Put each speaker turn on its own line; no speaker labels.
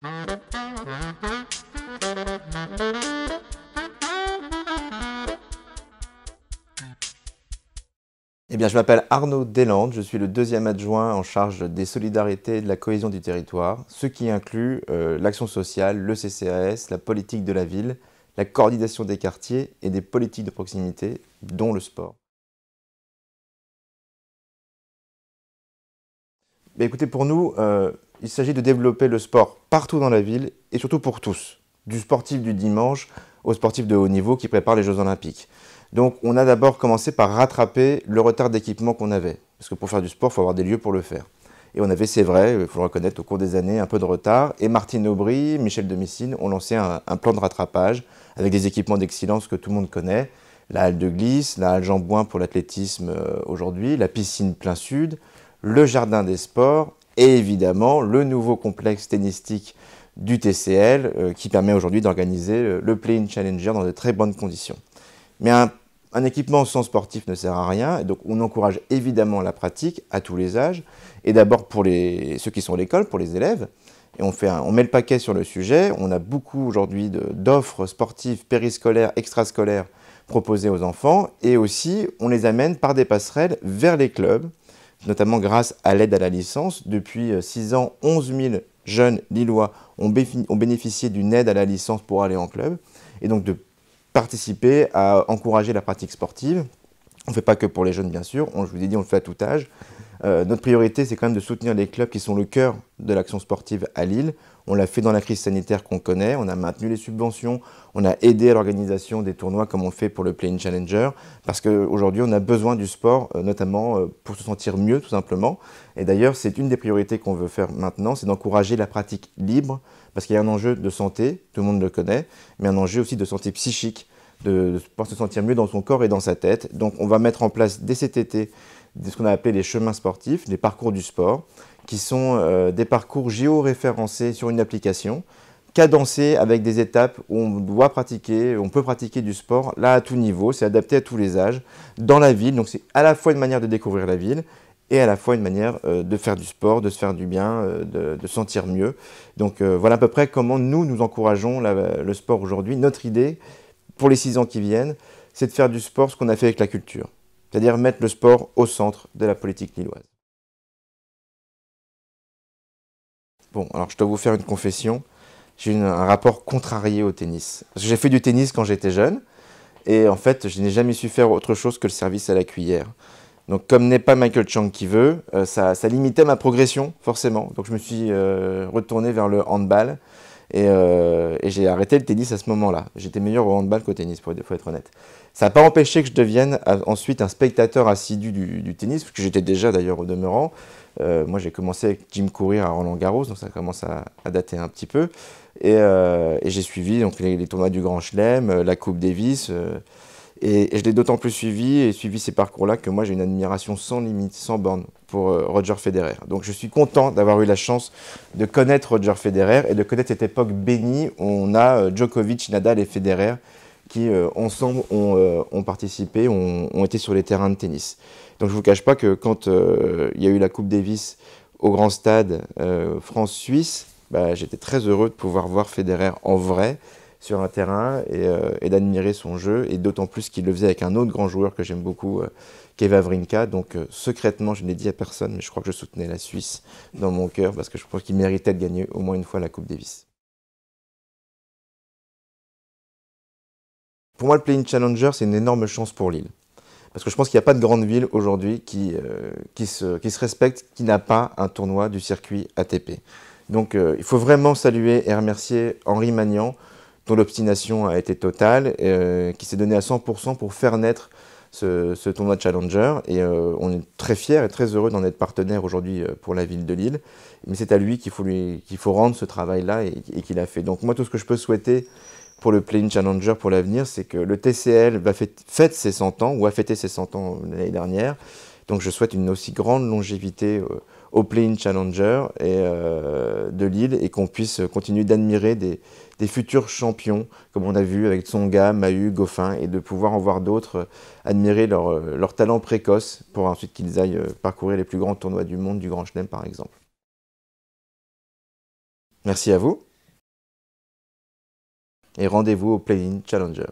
Eh bien, je m'appelle Arnaud Deslandes, je suis le deuxième adjoint en charge des solidarités et de la cohésion du territoire, ce qui inclut l'action sociale, le CCAS, la politique de la ville, la coordination des quartiers et des politiques de proximité, dont le sport. Mais écoutez, pour nous, il s'agit de développer le sport partout dans la ville et surtout pour tous, du sportif du dimanche au sportif de haut niveau qui prépare les Jeux Olympiques. Donc on a d'abord commencé par rattraper le retard d'équipement qu'on avait. Parce que pour faire du sport, il faut avoir des lieux pour le faire. Et on avait, c'est vrai, il faut le reconnaître, au cours des années, un peu de retard. Et Martine Aubry, Michel Demessine ont lancé un plan de rattrapage avec des équipements d'excellence que tout le monde connaît. La halle de glisse, la halle Jean Bouin pour l'athlétisme aujourd'hui, la piscine plein sud, le jardin des sports et évidemment le nouveau complexe tennistique du TCL qui permet aujourd'hui d'organiser le Play-in Challenger dans de très bonnes conditions. Mais un équipement sans sportif ne sert à rien, et donc on encourage évidemment la pratique à tous les âges, et d'abord pour ceux qui sont à l'école, pour les élèves, et on met le paquet sur le sujet. On a beaucoup aujourd'hui d'offres sportives périscolaires, extrascolaires proposées aux enfants, et aussi on les amène par des passerelles vers les clubs, notamment grâce à l'aide à la licence. Depuis 6 ans, 11 000 jeunes lillois ont bénéficié d'une aide à la licence pour aller en club, et donc de participer à encourager la pratique sportive. On ne fait pas que pour les jeunes, bien sûr, je vous ai dit, on le fait à tout âge. Notre priorité, c'est quand même de soutenir les clubs qui sont le cœur de l'action sportive à Lille. On l'a fait dans la crise sanitaire qu'on connaît, on a maintenu les subventions, on a aidé à l'organisation des tournois comme on le fait pour le Play-in Challenger, parce qu'aujourd'hui, on a besoin du sport, notamment pour se sentir mieux, tout simplement. Et d'ailleurs, c'est une des priorités qu'on veut faire maintenant, c'est d'encourager la pratique libre, parce qu'il y a un enjeu de santé, tout le monde le connaît, mais un enjeu aussi de santé psychique, de pouvoir se sentir mieux dans son corps et dans sa tête. Donc on va mettre en place dès cet été ce qu'on a appelé les chemins sportifs, les parcours du sport, qui sont des parcours géoréférencés sur une application, cadencés avec des étapes où on doit pratiquer, on peut pratiquer du sport, là à tout niveau, c'est adapté à tous les âges, dans la ville. Donc c'est à la fois une manière de découvrir la ville, et à la fois une manière de faire du sport, de se faire du bien, de sentir mieux. Donc voilà à peu près comment nous encourageons le sport aujourd'hui. Notre idée, pour les 6 ans qui viennent, c'est de faire du sport ce qu'on a fait avec la culture. C'est-à-dire mettre le sport au centre de la politique lilloise. Bon, alors je dois vous faire une confession. J'ai un rapport contrarié au tennis. Parce que j'ai fait du tennis quand j'étais jeune, et en fait, je n'ai jamais su faire autre chose que le service à la cuillère. Donc comme n'est pas Michael Chang qui veut, ça limitait ma progression, forcément. Donc je me suis retourné vers le handball, et j'ai arrêté le tennis à ce moment-là. J'étais meilleur au handball qu'au tennis, faut être honnête. Ça n'a pas empêché que je devienne ensuite un spectateur assidu du tennis, parce que j'étais déjà d'ailleurs au demeurant. Moi j'ai commencé avec Jim Courier à Roland-Garros, donc ça commence à dater un petit peu. Et j'ai suivi donc, les tournois du Grand Chelem, la Coupe Davis, et je l'ai d'autant plus suivi ces parcours-là que moi j'ai une admiration sans limite, sans borne pour Roger Federer. Donc je suis content d'avoir eu la chance de connaître Roger Federer et de connaître cette époque bénie où on a Djokovic, Nadal et Federer qui ensemble ont participé, ont été sur les terrains de tennis. Donc je ne vous cache pas que quand il y a eu la Coupe Davis au Grand Stade France-Suisse, j'étais très heureux de pouvoir voir Federer en vrai sur un terrain et d'admirer son jeu, et d'autant plus qu'il le faisait avec un autre grand joueur que j'aime beaucoup, Kev Wawrinka. Donc secrètement, je ne l'ai dit à personne, mais je crois que je soutenais la Suisse dans mon cœur parce que je pense qu'il méritait de gagner au moins une fois la Coupe Davis. Pour moi, le Play-in Challenger, c'est une énorme chance pour Lille. Parce que je pense qu'il n'y a pas de grande ville aujourd'hui qui se respecte, qui n'a pas un tournoi du circuit ATP. Donc il faut vraiment saluer et remercier Henri Magnan, dont l'obstination a été totale, qui s'est donné à 100% pour faire naître ce tournoi de Challenger. Et on est très fiers et très heureux d'en être partenaire aujourd'hui pour la ville de Lille. Mais c'est à lui qu'il faut rendre ce travail-là et qu'il a fait. Donc moi, tout ce que je peux souhaiter pour le Play-in Challenger pour l'avenir, c'est que le TCL fête ses 100 ans, ou a fêté ses 100 ans l'année dernière. Donc je souhaite une aussi grande longévité au Play-in Challenger de Lille, et qu'on puisse continuer d'admirer des futurs champions, comme on a vu avec Tsonga, Mahut, Goffin, et de pouvoir en voir d'autres admirer leur talent précoce pour ensuite qu'ils aillent parcourir les plus grands tournois du monde, du Grand Chelem par exemple. Merci à vous. et rendez-vous au Play-in Challenger.